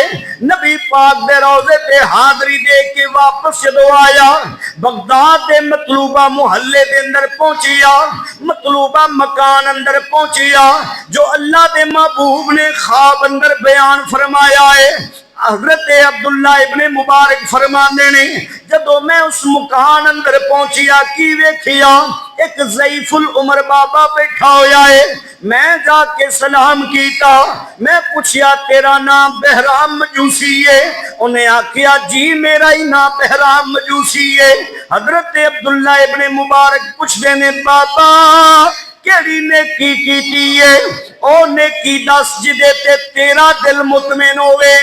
नबी पाक दे रोजे ते हाजरी दे के वापस जदों आया, बगदाद दे मतलूबा मुहल्ले दे अंदर पहुंचिया, मतलूबा मकान अंदर पहुंचिया जो अल्लाह दे महबूब ने ख्वाब अंदर बयान फरमाया है। हजरत अब्दुल्ला इब्ने मुबारक फरमाते ने जदों मैं उस मकान अंदर पहुंचिया की वेखिया एक ज़ईफुल उमर बाबा बैठा होया है। मैं जाके सलाम कीता, मैं पूछया तेरा नाम बहराम मजूसी है? उन्हें आखिया जी मेरा ही नाम बहराम मजूसी है। हजरत अब्दुल्ला इब्ने मुबारक पूछते ने बाबा केड़ी नेकी कीती है? ओ नेकी दस जिदे ते तेरा दिल मुतमिन होवे,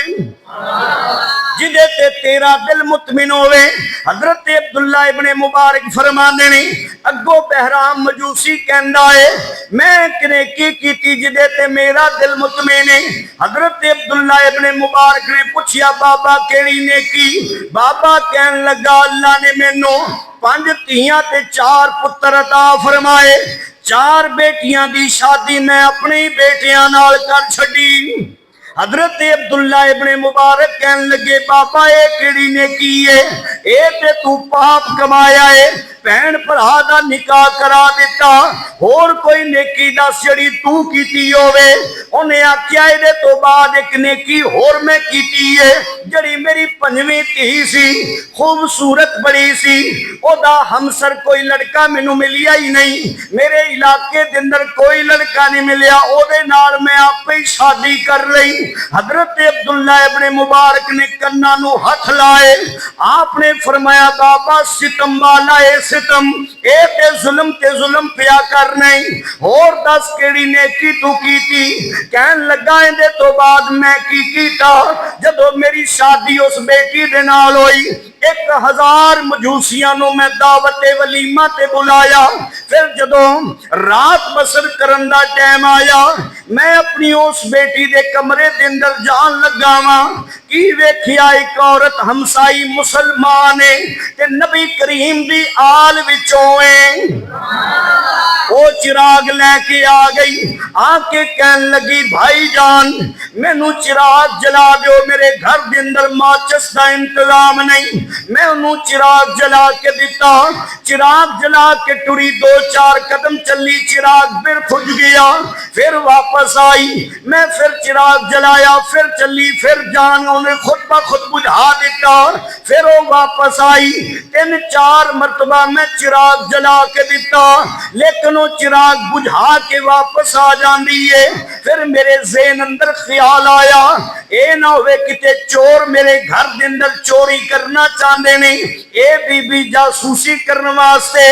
जिदे ते तेरा दिल मुतमिन होवे। हजरत अब्दुल्ला इब्ने मुबारक फरमाते ने अगो बहराम मजूसी कहंदा है मैं एक नेकी कीती जिदे ते मेरा दिल मुतमिन है। हजरत अब्दुल्ला इब्ने मुबारक ने पूछया बाबा केड़ी नेकी? बाबा कहन लगा अल्लाह ने मैनू 5 धीयां ते 4 पुत्र अता फरमाए, 4 बेटियां दी शादी मैं अपने बेटियां नाल कर छड़ी। हजरत अब्दुल्ला इब्ने मुबारक कहन लगे बाबा ये केड़ी नेकी है? ए ते तू पाप कमाया है, भैन भरा दा निकाह करा दिता, होर कोई नेकी दस जड़ी तू कीती होवे। उन्हें आख्या इहदे तो बाद एक नेकी होर मैं कीती है जड़ी मेरी 5वीं धी सी, खूबसूरत बड़ी सी, ओदा हमसर कोई लड़का मैनू मिलिया ही नहीं, मेरे इलाके दे अंदर कोई लड़का नहीं मिलिया, ओदे नाल मैं आपे ही शादी कर लई। हजरत अब्दुल्ला इब्ने मुबारक ने कन्ना नू हथ लाए, आपने फरमाया बाबा सितम वाला है सितम, ए ते जुल्म पिया कर नहीं, और दस केड़ी नेकी तू कीती? कहन लगा इहदे तो बाद मैं की कीता जदों मेरी शादी उस बेटी दे नाल होई, 1000 मजूसियां नू मैं दावते वलीमा ते बुलाया, फिर जदों रात बसर करन दा टाइम आया मैं अपनी उस बेटी दे कमरे दे अंदर जान लगा वां की वेखिया एक औरत हमसाई मुसलमान है ते नबी करीम दी आल विचों है। वो चिराग लेके आ गई, आके कहन लगी भाई जान मैनू चिराग जला दो, मेरे घर के अंदर माचिस का इंतजाम नहीं। मैं उन्होंने चिराग जला के दिता, चिराग जला के टुरी 2-4 कदम चली, चिराग फिर फुज गया, फिर वापस आई, मैं फिर चिराग जलाया, फिर चली, फिर जान उन्हें खुद ब खुद बुझा दिता, फिर वो वापस आई, 3-4 मरतबा मैं चिराग जला के दिता, लेकिन वो चिराग बुझा के वापस आ जाती है। फिर मेरे ज़हन अंदर ख्याल आया ए ना होवे किते चोर मेरे घर के अंदर चोरी करना चाहते ने, ए बीबी जासूसी करने वास्ते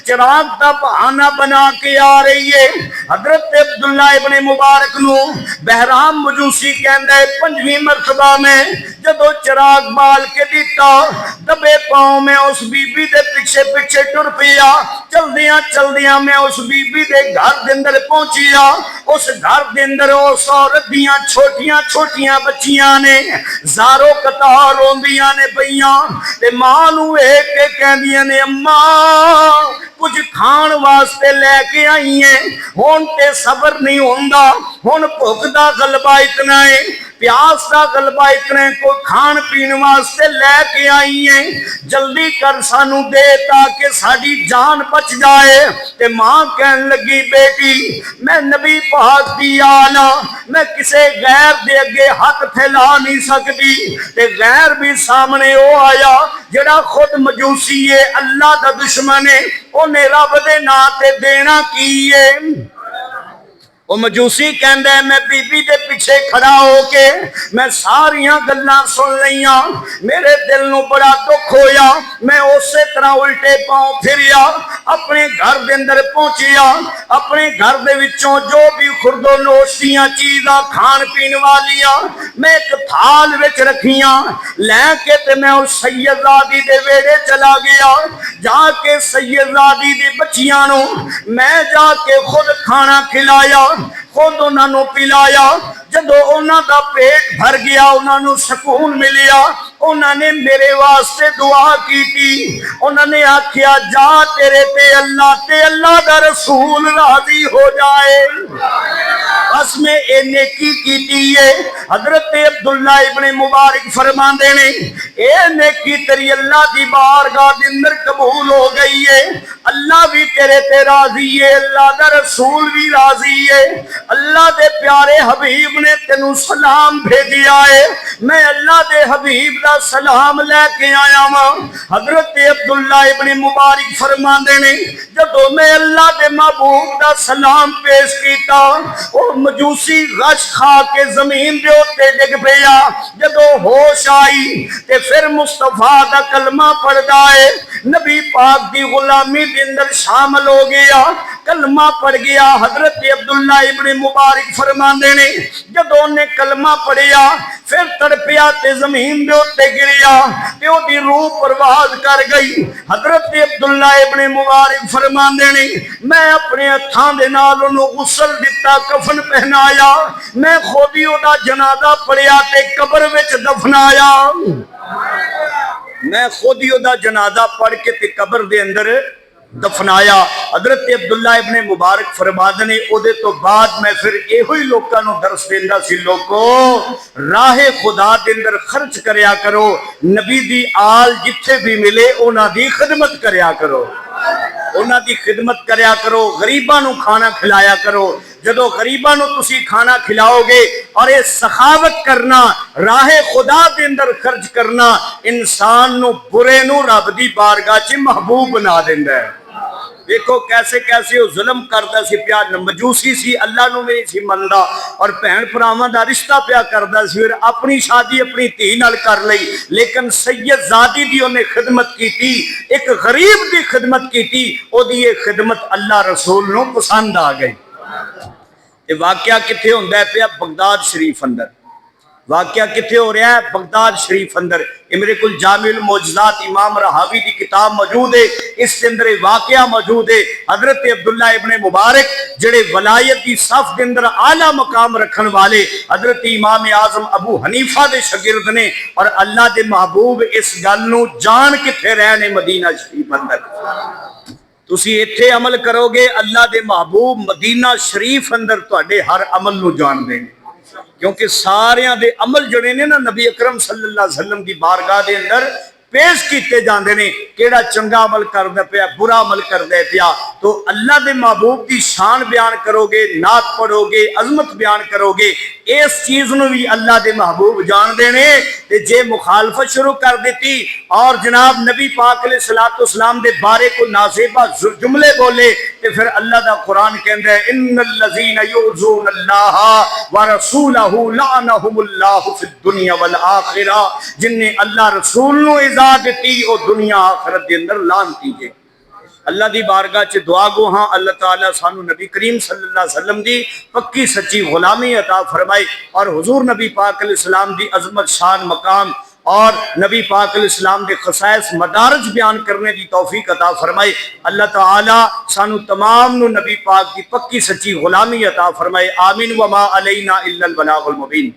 चिराग का बहाना बना के आ रही है। हजरत अब्दुल्ला इब्ने मुबारक नू बहराम मजूसी कहंदा है 5वीं मरतबा में जदों चिराग बाल के दिता, दबे पांव में उस बीबी दे पीछे पीछे टुर पिया, चलदियां चलदियां मैं उस बीबी दे घर के अंदर पहुंचिया। उस घर के अंदर उस औरत दियां छोटियां छोटियां बच्चियां ने जारो कतार रोंदियां ने पईयां ते मां नू वेख के कहंदियां ने अम्मा कुछ खाण वास्ते लेके आई है, हुण ते सबर नहीं हुंदा, हुण भुख दा गलबा इतना है, प्यास का गलबा इतने को खान पीने वास्ते लेके आई है, जल्दी कर सानू दे ताकि साड़ी जान बच जाए। ते मां कहन लगी बेटी मैं नबी पाक दी आला, मैं किसे गैर दे अगे हाथ फैला नहीं सकती, ते गैर भी सामने ओ आया जेड़ा खुद मजूसी है, अल्लाह दा दुश्मन है, उन्हें रब दे नां ते देना की है। वो मजूसी कहंदा है मैं बीबी दे पिछे खड़ा होके मैं सारियां गल्लां सुन लईयां, मेरे दिल नूं बड़ा दुख होया। मैं उसे तरह उल्टे पांव फिरिया, अपने घर दे अंदर पहुंचिया। अपने घर दे विचों जो भी खुरदो नोश दियां चीज़ां खान पीन वालियां मैं एक थाल विच रखियां, लैके ते मैं उस सैयदजादी दे वेड़े चला गया। जाके सैयदजादी दी बच्चियां नूं मैं जाके खुद खाना खिलाया, खुद उन्होंने पिलाया। जदों उन्हां दा पेट भर गया, उन्होंने सुकून मिलिया, उन्होंने मेरे वास्ते दुआ की थी। उन्होंने आखिया जा तेरे ते अल्लाह दा रसूल राजी हो जाए। बस मैं ये नेकी की है। हजरत अब्दुल्ला इब्ने मुबारक फरमाते ने ये नेकी तेरी अल्लाह की बारगाह के अंदर कबूल हो गई है। अल्लाह भी तेरे ते राजी है, अल्लाह दा रसूल भी राजी है। अल्लाह दे प्यारे हबीब ने तेनू सलाम भेजिया है। मैं अल्लाह दे हबीब दा सलाम लेके आया वां। हजरत अब्दुल्ला इब्ने मुबारक फरमाते ने जदों मैं अल्लाह दे महबूब दा सलाम पेश किया, वो मजूसी गश खा के जमीन दे उत्ते डिग पिया। जदों होश आई ते फिर मुस्तफा दा कलमा पढ़दा है, नबी पाक दी गुलामी दे अंदर शामिल हो गया, कलमा पढ़ गया। हजरत अब्दुल्ला इब्ने मुबारक फरमाते ने जदों ने कलमा पढ़िया फिर तड़पिया ते जमीन दे उत्ते गिरिया ते ओदी रूह परवाज कर गई। हजरत अब्दुल्ला इब्ने मुबारक फरमाते ने मैं अपने हत्थां दे नाल ओनू गुसल दिता, कफन पहनाया, मैं खुद ही ओदा जनाजा पढ़िया ते कब्र विच दफनाया। मैं खुद ही ओदा जनाजा पढ़ के ते कब्र दे अंदर दफनाया। हजरत अब्दुल्ला इब्ने मुबारक फरमाते ने ओदे तो बाद मैं फिर इहो ही लोकां नूं दर्स देंदा सी, लोगो राहे खुदा दे अंदर खर्च करया करो, नबी दी आल जिथे भी मिले उन्हां दी खिदमत करया करो, उन्हां दी खिदमत करया करो, गरीबां नूं खाना खिलाया करो। जदों गरीबां नूं तुसीं खाना खिलाओगे और ये सखावत करना, राहे खुदा दे अंदर खर्च करना, इंसान नूं बुरे नूं रब दी बारगाह च महबूब बना दिंदा है। देखो कैसे कैसे वो जुल्म करता सी पिया, मजूसी सी, अल्लाह नूं भी नहीं सी मनदा और भैन भरावां दा रिश्ता पिया करदा सी। फिर अपनी शादी अपनी धी नाल कर लई, लेकिन सैयदजादी दी उन्हें खिदमत की थी, एक गरीब की खिदमत की थी, ओदी ये खिदमत अल्लाह रसूल नूं पसंद आ गई। ये वाकया किथे हुंदा है पिया? बगदाद शरीफ अंदर। वाकया किथे हो रहा है? बगदाद शरीफ अंदर। ये मेरे को जामिल मौजज़ात इमाम रहावी की किताब मौजूद है, इसके अंदर वाकया मौजूद है। हजरत अब्दुल्ला इब्ने मुबारक जेड़े वलायत की सफ के अंदर आला मकाम रखने वाले हजरत इमाम आजम अबू हनीफा के शागिर्द ने, और अल्लाह के महबूब इस गल नूं जान किथे रहे ने मदीना शरीफ अंदर। तुसी इत्थे अमल करोगे, अल्लाह के महबूब मदीना शरीफ अंदर तुहाडे हर अमल नूं जान देंगे, क्योंकि सारियां दे अमल जड़े ने ना नबी अकरम सल्लल्लाहु अलैहि वसल्लम की बारगाह दे अंदर पेश किए जाते हैं। केड़ा चंगा अमल करदा पिया, बुरा अमल करदा पिया, तो अल्लाह के महबूब की शान बयान करोगे, नात पढ़ोगे, अजमत बयान करोगे, इस चीज नूं भी अल्लाह के महबूब जानते हैं। ते जे मुखालफत शुरू कर दी और जनाब नबी पाक अलैहिस्सलाम दे बारे को नाज़ेबा जुमले बोले, तो फिर अल्लाह का कुरान कहता है इन्नल्लज़ीना युज़ूनल्लाह व रसूलहू लअनहुमुल्लाहु फिद दुनिया वल आखिरह, जिन्हें अल्लाह रसूल नूं इज़ा दी वो दुनिया आखिरत के अंदर लानती है। अल्लाह की बारगाह च दुआ गो हाँ, अल्लाह ताला सानू नबी करीम सल्लल्लाहु अलैहि वसल्लम की पक्की सच्ची गुलामी अता फरमाए और हुजूर नबी पाक अलैहिस्सलाम की अजमत शान मकाम और नबी पाक अलैहिस्सलाम के खसाइस मदारज बयान करने की तौफीक अता फरमाए। अल्लाह ताला सानू तमाम नू नबी पाक की पक्की सच्ची गुलामी अता फरमाए। आमीन। वमा अलैना इल्लल बलागुल मुबीन।